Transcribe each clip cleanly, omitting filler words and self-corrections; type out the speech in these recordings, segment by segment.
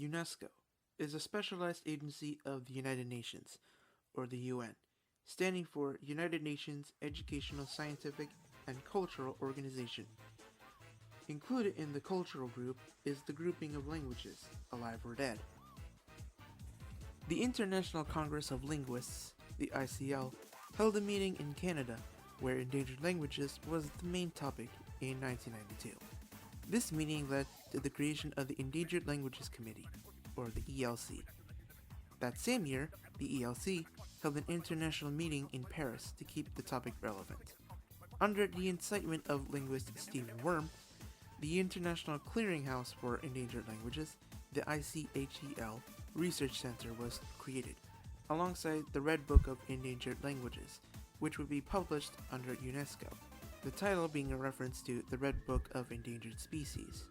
UNESCO is a specialized agency of the United Nations, or the UN, standing for United Nations Educational, Scientific, and Cultural Organization. Included in the cultural group is the grouping of languages, alive or dead. The International Congress of Linguists, the ICL, held a meeting in Canada where endangered languages was the main topic in 1992. This meeting led to the creation of the Endangered Languages Committee, or the ELC. That same year, the ELC held an international meeting in Paris to keep the topic relevant. Under the incitement of linguist Stephen Worm, the International Clearinghouse for Endangered Languages, the ICHEL Research Center was created, alongside the Red Book of Endangered Languages, which would be published under UNESCO, the title being a reference to the Red Book of Endangered Species.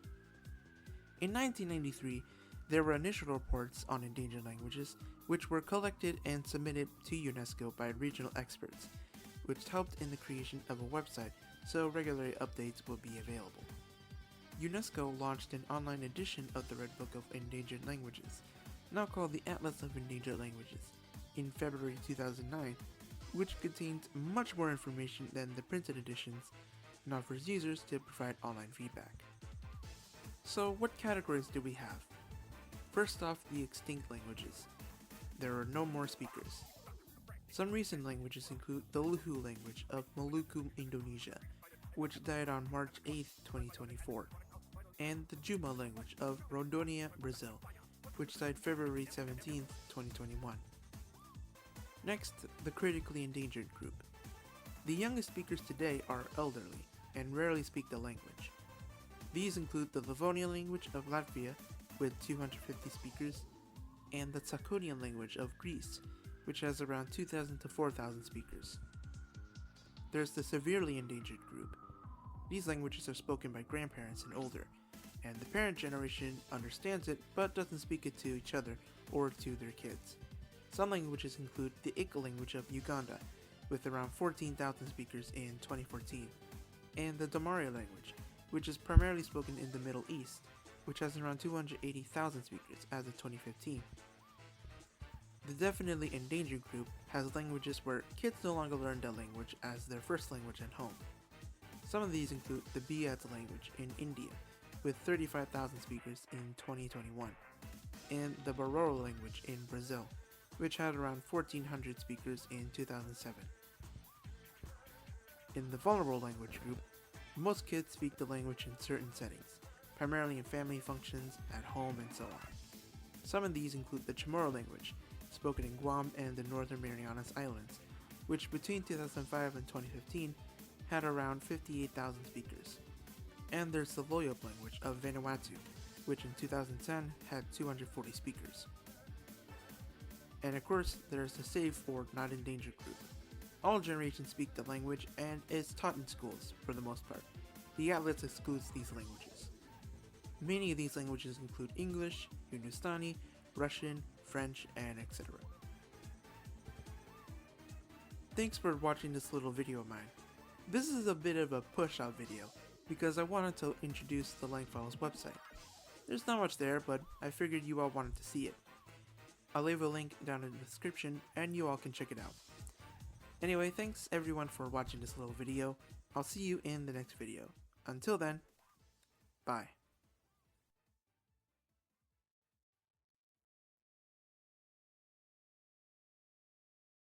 In 1993, there were initial reports on endangered languages, which were collected and submitted to UNESCO by regional experts, which helped in the creation of a website so regular updates would be available. UNESCO launched an online edition of the Red Book of Endangered Languages, now called the Atlas of Endangered Languages, in February 2009, which contains much more information than the printed editions and offers users to provide online feedback. So what categories do we have? First off, the extinct languages. There are no more speakers. Some recent languages include the Luhu language of Maluku, Indonesia, which died on March 8, 2024, and the Juma language of Rondônia, Brazil, which died February 17, 2021. Next, the critically endangered group. The youngest speakers today are elderly and rarely speak the language. These include the Livonian language of Latvia with 250 speakers, and the Tsakonian language of Greece, which has around 2,000 to 4,000 speakers. There's the severely endangered group. These languages are spoken by grandparents and older, and the parent generation understands it but doesn't speak it to each other or to their kids. Some languages include the Ika language of Uganda, with around 14,000 speakers in 2014, and the Damari language, which is primarily spoken in the Middle East, which has around 280,000 speakers as of 2015. The definitely endangered group has languages where kids no longer learn that language as their first language at home. Some of these include the Biat language in India, with 35,000 speakers in 2021, and the Baroro language in Brazil, which had around 1,400 speakers in 2007. In the vulnerable language group, most kids speak the language in certain settings, primarily in family functions, at home, and so on. Some of these include the Chamorro language, spoken in Guam and the Northern Marianas Islands, which between 2005 and 2015 had around 58,000 speakers. And there's the Loyop language of Vanuatu, which in 2010 had 240 speakers. And of course, there's the Save or Not Endangered group. All generations speak the language and is taught in schools, for the most part. The Atlas excludes these languages. Many of these languages include English, Hindustani, Russian, French, and etc. Thanks for watching this little video of mine. This is a bit of a push-out video, because I wanted to introduce the Langfiles website. There's not much there, but I figured you all wanted to see it. I'll leave a link down in the description and you all can check it out. Anyway, thanks everyone for watching this little video. I'll see you in the next video. Until then, bye.